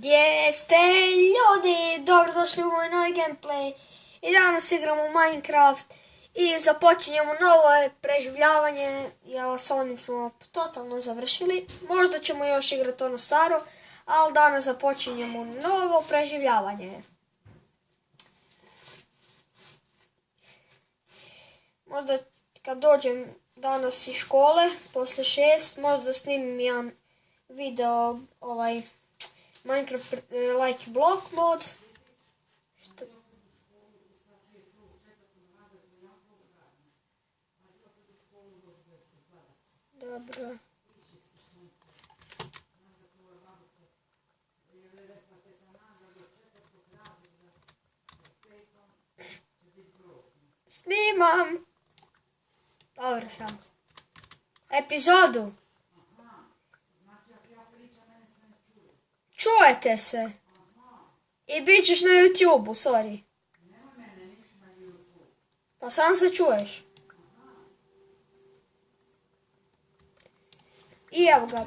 Gdje ste ljudi? Dobrodošli u moj novi gameplay. I danas igramo Minecraft i započinjemo novo preživljavanje. Ja s onim smo totalno završili. Možda ćemo još igrati ono staro, ali danas započinjemo novo preživljavanje. Možda kad dođem danas iz škole, poslije 6, možda snimim jedan video, Minecraft like block mod. Što? Dobro. Snimam. Dobro, šans. Epizodu. Čujete se. I bit ćeš na YouTube-u, sorry. Pa sam se čuješ. I evo ga.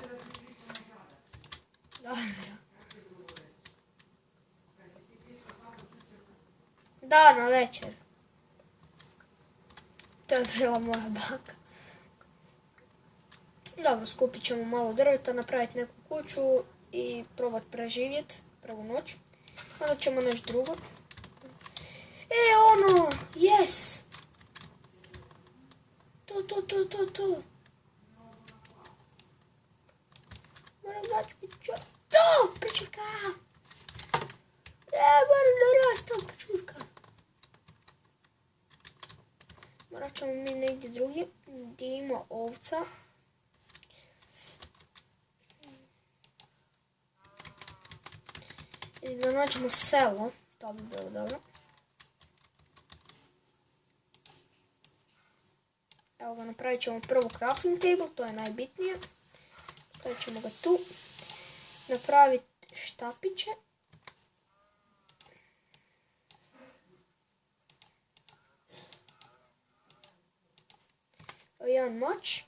Dobro. Da, na večer. To je bila moja baka. Dobro, skupit ćemo malo drveta, napraviti neku kuću i probat preživjeti prvu noć. Onda ćemo nešto drugo. Yes! To. Moram naći pića. To, pričurka! Moram da rastam pričurka. Morat ćemo mi negdje drugdje gdje ima ovca. I da nađemo selo, to bi bilo dobro. Evo ga, napravit ćemo prvo crafting table, to je najbitnije. Stavit ćemo ga tu. Napraviti štapiće. Jedan mač.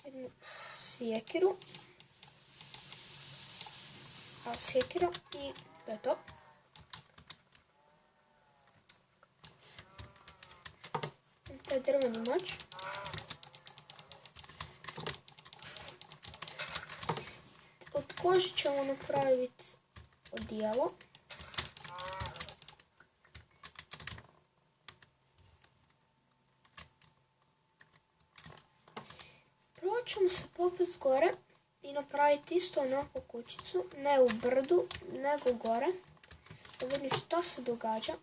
Jednu sjekiru. Sjekira i to je to. Taj drveni mač. Od kože ćemo napraviti odijelo. Prvo ćemo se popeti gore i napraviti isto onako kućicu, ne u brdu, nego gore. Da vidim šta se događa.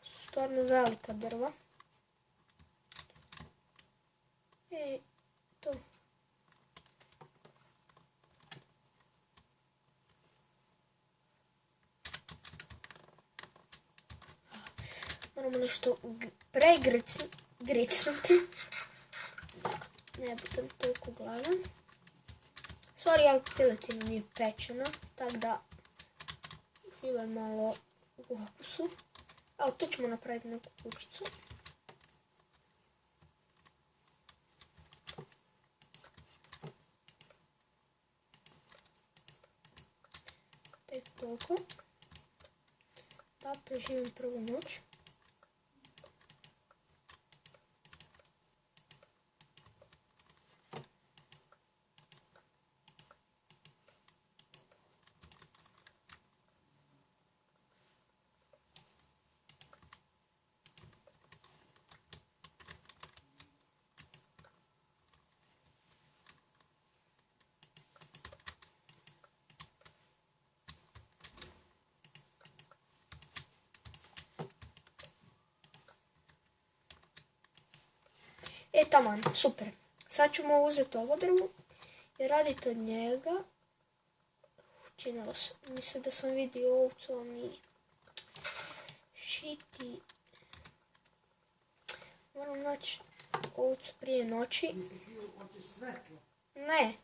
Stvarno velika drva. I to. Moramo nešto pregricnuti. Ne budem toliko gladan. Sorry, ali piletina nije pečena, tako da uživaj malo u okusu. Evo, tu ćemo napraviti neku kućicu. Tek toliko. Da preživim prvu noć. Taman, super. Sad ćemo uzeti ovo drvo i raditi od njega. Činilo se, mislim da sam vidio ovcu, ali nije. Šiti. Moram naći ovcu prije noći. Ne.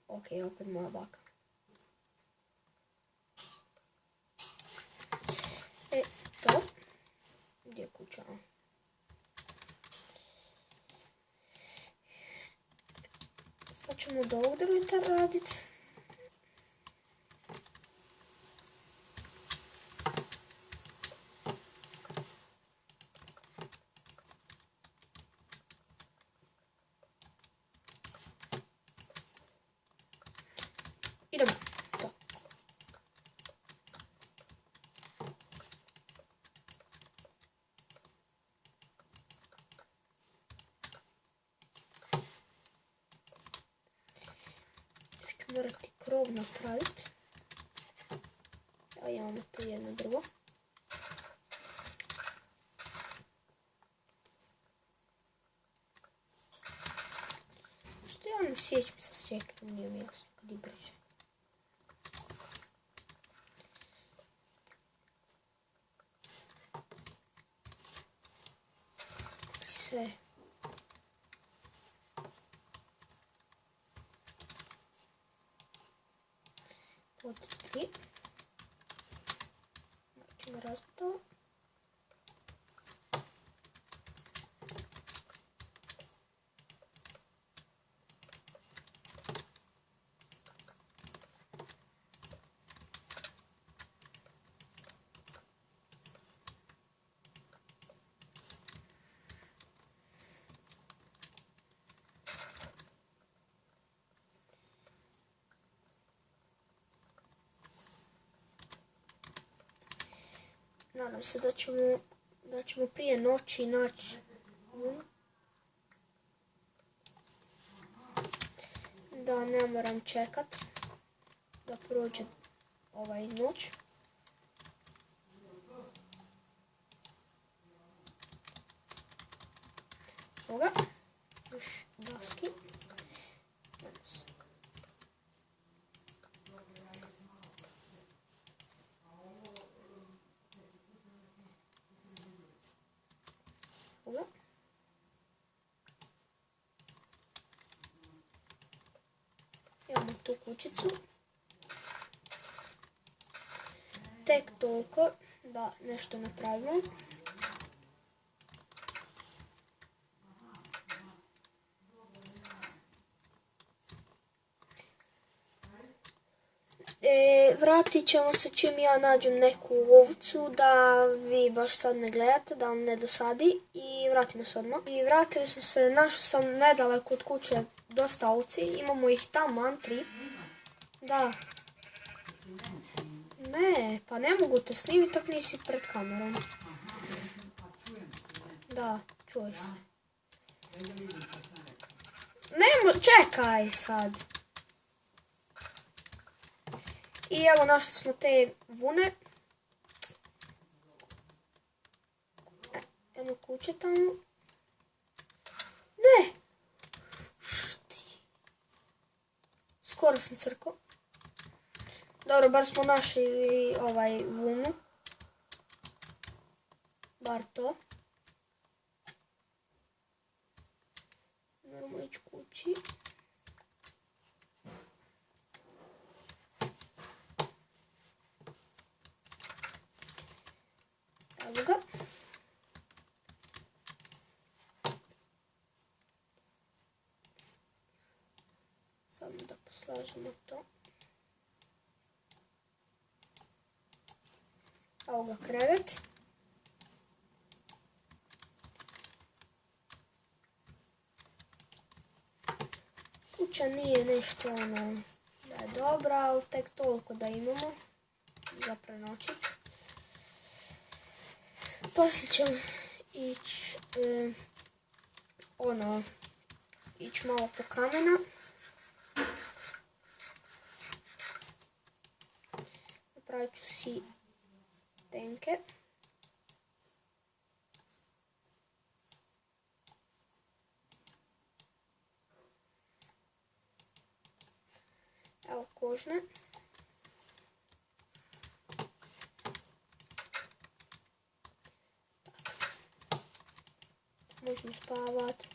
Ok, opet moja baka. To. Gdje je kuća? Sad ćemo od ovog drveta raditi. Idemo. To. Još ću morati krov napraviti. A imamo tu jedno drvo. Što ja ne sjećam sa sjekirom, nije mi jasno kad je brže. Sve. Pod 3. Ćemo razbiti ovo. Nadam se da ćemo prije noći naći da ne moram čekat da prođe ovaj noć. Ovoga, još daski. Imamo tu kućicu. Tek toliko da nešto napravimo. Vratit ćemo se čim ja nađem neku ovcu da vi baš sad ne gledate, da vam ne dosadi i vratimo se odmah. I vratili smo se, našao sam nedaleko od kuće dosta ovci, imamo ih taman 3. Da. Ne, pa ne mogu te snimiti tak nisi pred kamerom. Da, čuj se. Čekaj sad. I evo našli smo te vune. Jedno kuće tamo. Ne! Šti. Skoro sam crkao. Dobro, bar smo našli vunu. Bar to. Moramo ići kući. Evo ga. Samo da poslažemo to. Evo ga krevet. Kuća nije nešto da je dobra, ali tek toliko da imamo za prenoćit. Poslije ćemo ići ići malo po kamena. Napravit ću si tenke. Evo kožne. možemo spavat.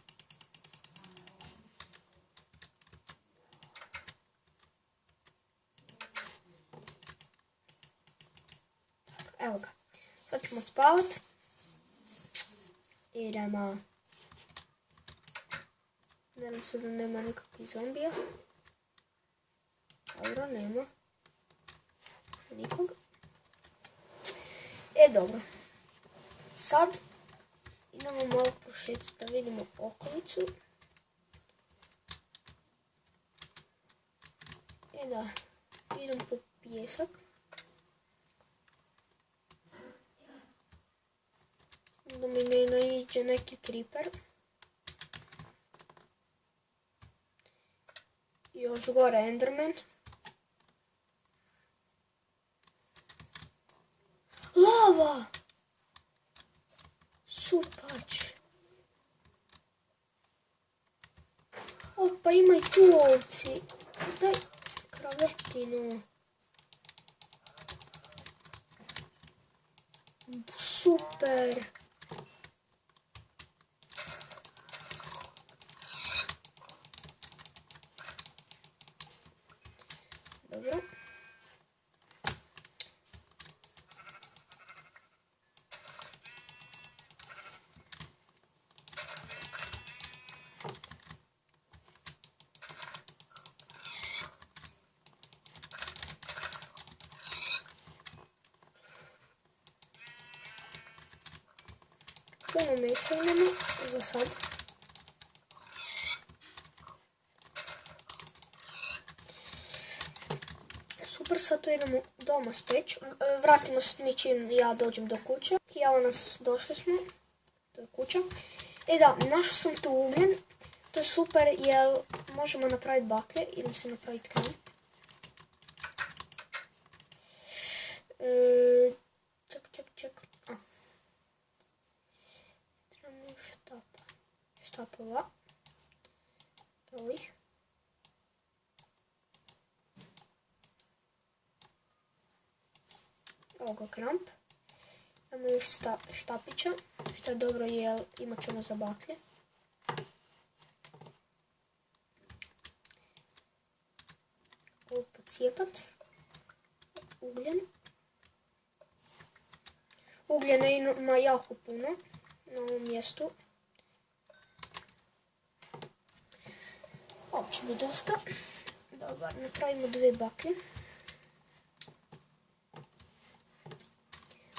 Evo ga. Sad ćemo spavat. Idemo. Nadam se da nema nikakvih zombija. Dobro, nema. Nikog. Dobro. Sad idemo malo prošetiti da vidimo okolicu. Da, idem po pijesak. Da mi ne naiđe neki creeper. Još gore Enderman. Lava! Supač. Opa, ima i tu ovci. Daj, kravetino. Super. Dobro. Puno mesa imamo za sad. Super, sad to idemo doma speći. Vratimo se mi čim ja dođem do kuće. I evo nas, došli smo. To je kuća. Da, našao sam tu ugljen. To je super jer možemo napraviti baklje. Idem se napraviti kamp. Ček. Trebamo štapova. Evo ih. Evo ga kramp. Imamo još štapića, što je dobro jer imat ćemo za baklje. Ovo pocijepat. Ugljen. Ugljena ima jako puno na ovom mjestu. Ovo će biti dosta. Dobar, napravimo 2 baklje.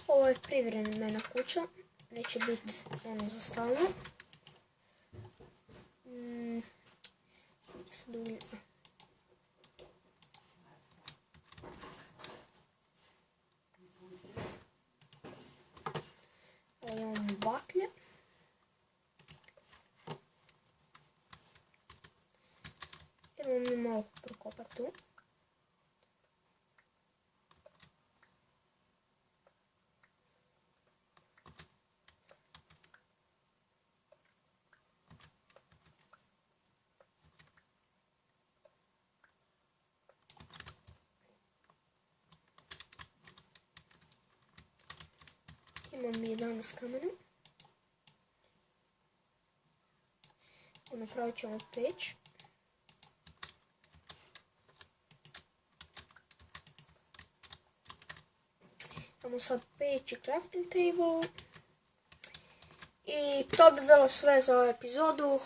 Ovo je privremena kuća, neće biti ono za stalno. Evo imamo baklje. Idemo mi malo prokopati tu. Imam 11 kamena. Napravit ćemo peć. Imamo sad peć i crafting table. I to bi bilo sve za ovu epizodu.